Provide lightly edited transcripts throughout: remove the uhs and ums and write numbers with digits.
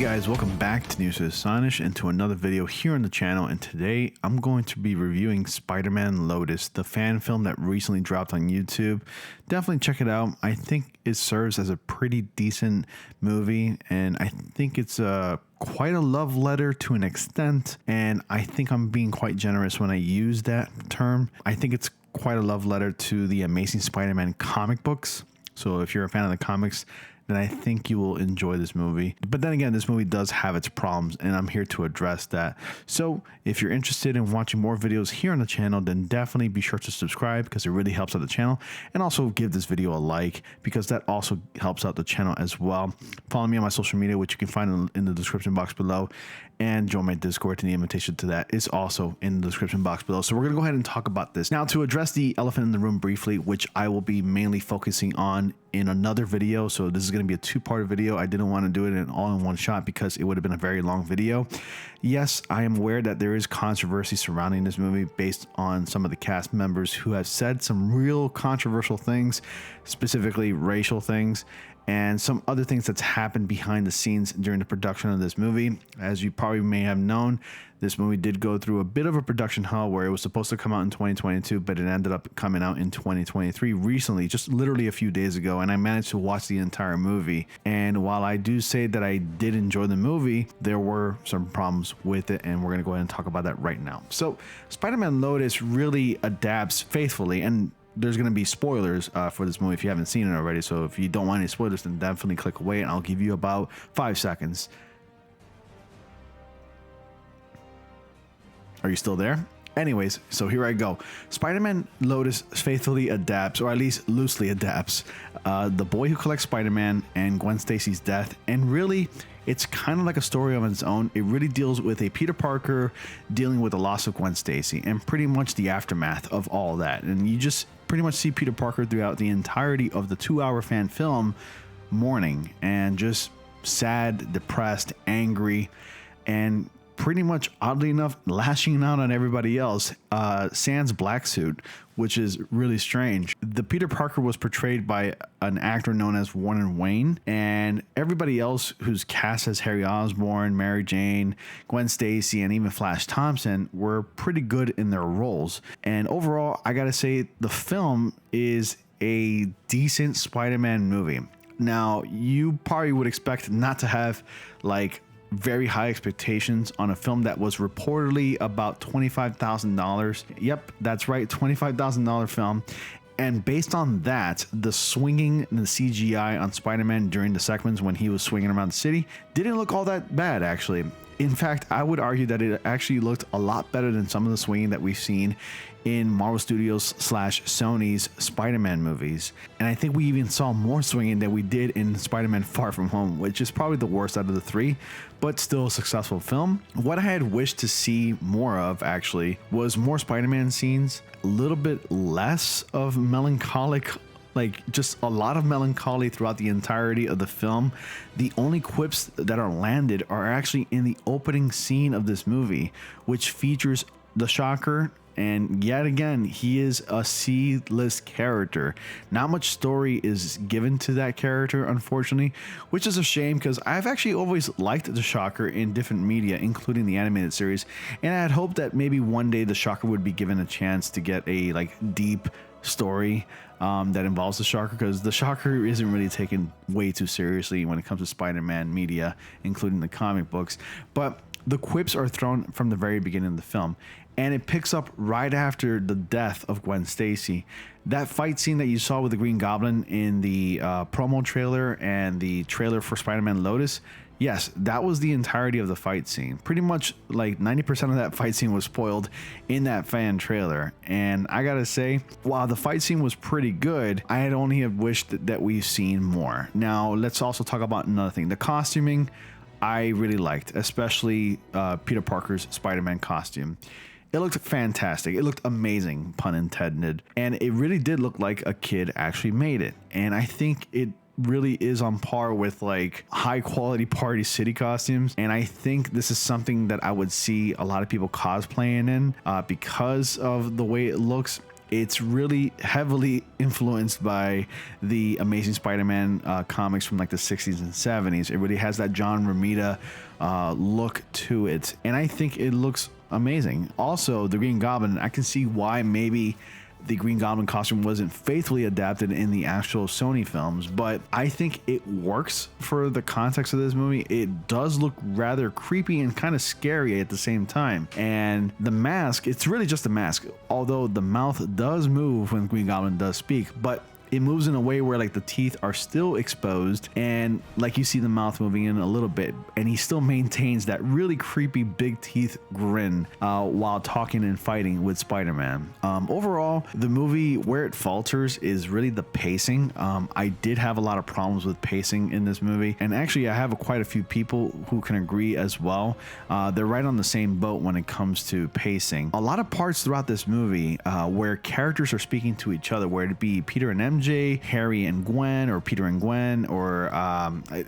Guys, welcome back to News with Astonish and to another video here on the channel. And today I'm going to be reviewing Spider-Man Lotus, the fan film that recently dropped on YouTube. Definitely check it out. I think it serves as a pretty decent movie, and I think it's quite a love letter to an extent, and I think I'm being quite generous when I use that term. I think it's quite a love letter to the Amazing Spider-Man comic books. So if you're a fan of the comics, then I think you will enjoy this movie. But then again, this movie does have its problems, and I'm here to address that. So if you're interested in watching more videos here on the channel, then definitely be sure to subscribe because it really helps out the channel. And also give this video a like because that also helps out the channel as well. Follow me on my social media, which you can find in the description box below. And join my Discord, and the invitation to that is also in the description box below. So we're going to go ahead and talk about this. Now, to address the elephant in the room briefly, which I will be mainly focusing on in another video. So this is going to be a two-part video. I didn't want to do it all in one shot because it would have been a very long video. Yes, I am aware that there is controversy surrounding this movie based on some of the cast members who have said some real controversial things, specifically racial things, and some other things that's happened behind the scenes during the production of this movie. As you probably may have known, this movie did go through a bit of a production hell where it was supposed to come out in 2022, but it ended up coming out in 2023 recently, just literally a few days ago, and I managed to watch the entire movie. And while I do say that I did enjoy the movie, there were some problems with it, and we're going to go ahead and talk about that right now. So Spider-Man Lotus really adapts faithfully, and there's going to be spoilers for this movie if you haven't seen it already. So if you don't want any spoilers, then definitely click away, and I'll give you about 5 seconds. Are you still there? Anyways, so here I go. Spider-Man Lotus faithfully adapts, or at least loosely adapts, the boy who collects Spider-Man and Gwen Stacy's death. And really, it's kind of like a story of its own. It really deals with a Peter Parker dealing with the loss of Gwen Stacy and pretty much the aftermath of all that. And you just pretty much see Peter Parker throughout the entirety of the 2-hour fan film mourning and just sad, depressed, angry, and pretty much, oddly enough, lashing out on everybody else, sans black suit, which is really strange. The Peter Parker was portrayed by an actor known as Warner Wayne, and everybody else who's cast as Harry Osborn, Mary Jane, Gwen Stacy, and even Flash Thompson were pretty good in their roles. And overall, I gotta say, the film is a decent Spider-Man movie. Now, you probably would expect not to have like very high expectations on a film that was reportedly about $25,000. Yep, that's right, $25,000 film. And based on that, the swinging and the CGI on Spider-Man during the segments when he was swinging around the city didn't look all that bad, actually. In fact, I would argue that it actually looked a lot better than some of the swinging that we've seen in Marvel Studios / Sony's Spider-Man movies. And I think we even saw more swinging than we did in Spider-Man Far From Home, which is probably the worst out of the three, but still a successful film. What I had wished to see more of, actually, was more Spider-Man scenes, a little bit less of melancholic, like just a lot of melancholy throughout the entirety of the film. The only quips that are landed are actually in the opening scene of this movie, which features the Shocker. And yet again, he is a C-list character. Not much story is given to that character, unfortunately, which is a shame because I've actually always liked the Shocker in different media, including the animated series. And I had hoped that maybe one day the Shocker would be given a chance to get a deep story that involves the Shocker, because the Shocker isn't really taken way too seriously when it comes to Spider-Man media, including the comic books. But the quips are thrown from the very beginning of the film, and it picks up right after the death of Gwen Stacy. That fight scene that you saw with the Green Goblin in the promo trailer and the trailer for Spider-Man Lotus, yes, that was the entirety of the fight scene. Pretty much like 90% of that fight scene was spoiled in that fan trailer. And I gotta say, while the fight scene was pretty good, I had only have wished that we've seen more. Now, let's also talk about another thing. The costuming, I really liked, especially Peter Parker's Spider-Man costume. It looked fantastic. It looked amazing, pun intended. And it really did look like a kid actually made it. And I think it really is on par with like high quality Party City costumes. And I think this is something that I would see a lot of people cosplaying in because of the way it looks. It's really heavily influenced by the Amazing Spider-Man comics from like the 60s and 70s. It really has that John Romita look to it, and I think it looks amazing. Also, the Green Goblin, I can see why maybe the Green Goblin costume wasn't faithfully adapted in the actual Sony films, but I think it works for the context of this movie. It does look rather creepy and kind of scary at the same time. And the mask, it's really just a mask, although the mouth does move when Green Goblin does speak, but it moves in a way where like the teeth are still exposed, and like you see the mouth moving in a little bit, and he still maintains that really creepy big teeth grin while talking and fighting with Spider-Man. Overall, the movie, where it falters is really the pacing. I did have a lot of problems with pacing in this movie, and actually I have quite a few people who can agree as well. They're right on the same boat when it comes to pacing. A lot of parts throughout this movie where characters are speaking to each other, where it be Peter and MJ, Harry and Gwen, or Peter and Gwen, or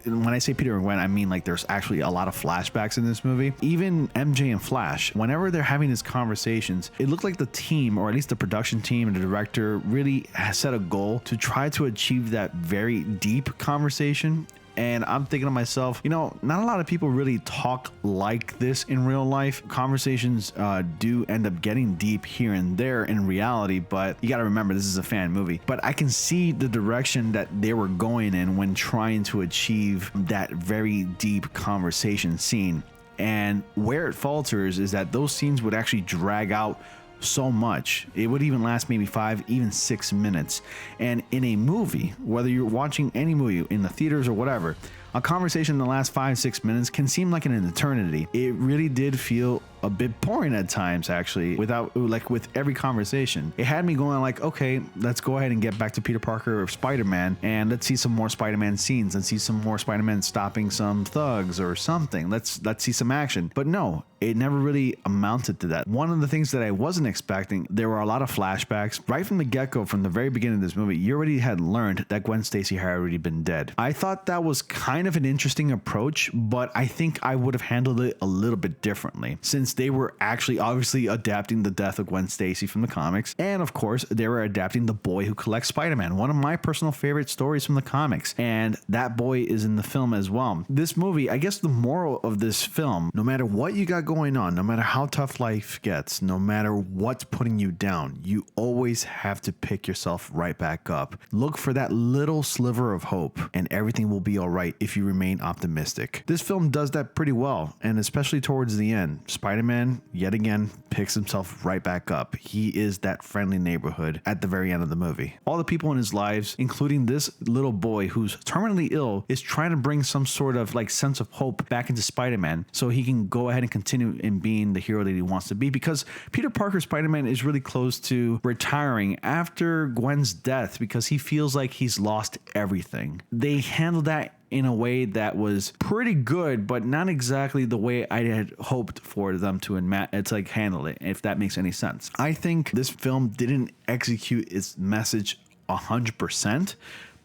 when I say Peter and Gwen, I mean like there's actually a lot of flashbacks in this movie. Even MJ and Flash, whenever they're having these conversations, it looked like the team, or at least the production team and the director, really has set a goal to try to achieve that very deep conversation. And I'm thinking to myself, you know, not a lot of people really talk like this in real life. Conversations do end up getting deep here and there in reality, but you got to remember, this is a fan movie. But I can see the direction that they were going in when trying to achieve that very deep conversation scene. And where it falters is that those scenes would actually drag out so much. It would even last maybe 5, even 6 minutes. And in a movie, whether you're watching any movie in the theaters or whatever, a conversation in the last 5-6 minutes can seem like an eternity. It really did feel a bit boring at times, actually, with every conversation. It had me going like, okay, let's go ahead and get back to Peter Parker or Spider-Man, and let's see some more Spider-Man scenes and see some more Spider-Man stopping some thugs or something. Let's see some action. But no, it never really amounted to that. One of the things that I wasn't expecting, there were a lot of flashbacks. Right from the get-go, from the very beginning of this movie, you already had learned that Gwen Stacy had already been dead. I thought that was kind of an interesting approach, but I think I would have handled it a little bit differently, since they were actually obviously adapting the death of Gwen Stacy from the comics. And of course, they were adapting The Boy Who Collects Spider-Man, one of my personal favorite stories from the comics. And that boy is in the film as well. This movie, I guess the moral of this film, no matter what you got going on, no matter how tough life gets, no matter what's putting you down, you always have to pick yourself right back up. Look for that little sliver of hope, and everything will be all right if you remain optimistic. This film does that pretty well, and especially towards the end, Spider-Man yet again picks himself right back up. He is that friendly neighborhood at the very end of the movie. All the people in his lives, including this little boy who's terminally ill, is trying to bring some sort of like sense of hope back into Spider-Man so he can go ahead and continue in being the hero that he wants to be, because Peter Parker Spider-Man is really close to retiring after Gwen's death because he feels like he's lost everything. They handled that in a way that was pretty good, but not exactly the way I had hoped for them to handle it, if that makes any sense. I think this film didn't execute its message 100%,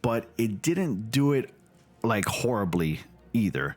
but it didn't do it like horribly either.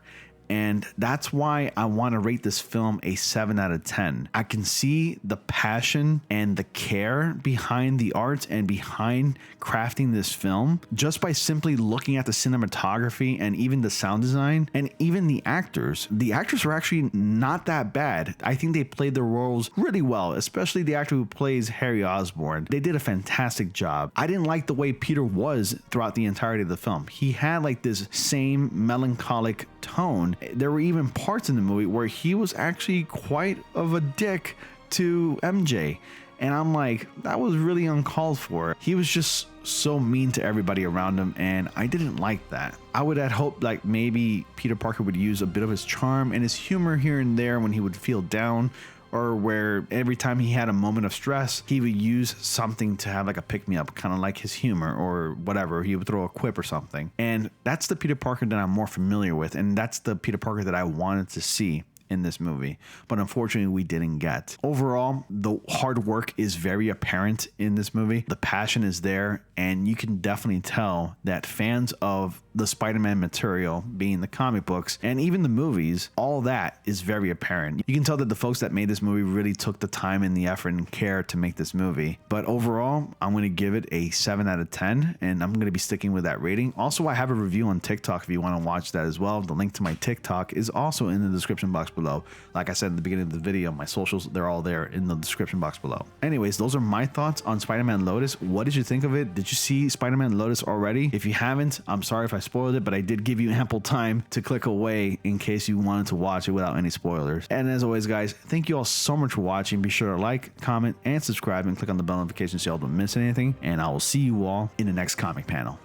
And that's why I want to rate this film a 7 out of 10. I can see the passion and the care behind the art and behind crafting this film just by simply looking at the cinematography and even the sound design and even the actors. The actors were actually not that bad. I think they played their roles really well, especially the actor who plays Harry Osborn. They did a fantastic job. I didn't like the way Peter was throughout the entirety of the film. He had like this same melancholic tone. There were even parts in the movie where he was actually quite of a dick to MJ. And I'm like, that was really uncalled for. He was just so mean to everybody around him, and I didn't like that. I would have hoped like maybe Peter Parker would use a bit of his charm and his humor here and there when he would feel down, or where every time he had a moment of stress, he would use something to have like a pick-me-up, kind of like his humor or whatever. He would throw a quip or something. And that's the Peter Parker that I'm more familiar with, and that's the Peter Parker that I wanted to see in this movie, but unfortunately we didn't get. Overall, the hard work is very apparent in this movie. The passion is there, and you can definitely tell that fans of the Spider-Man material, being the comic books and even the movies, all that is very apparent. You can tell that the folks that made this movie really took the time and the effort and care to make this movie. But overall, I'm going to give it a 7 out of 10, and I'm going to be sticking with that rating. Also, I have a review on TikTok if you want to watch that as well. The link to my TikTok is also in the description box below. Like I said at the beginning of the video, my socials, they're all there in the description box below. Anyways, those are my thoughts on Spider-Man Lotus. What did you think of it? Did you see Spider-Man Lotus already? If you haven't, I'm sorry if I spoiled it, but I did give you ample time to click away in case you wanted to watch it without any spoilers. And as always, guys, thank you all so much for watching. Be sure to like, comment, and subscribe, and click on the bell notification so y'all don't miss anything. And I will see you all in the next comic panel.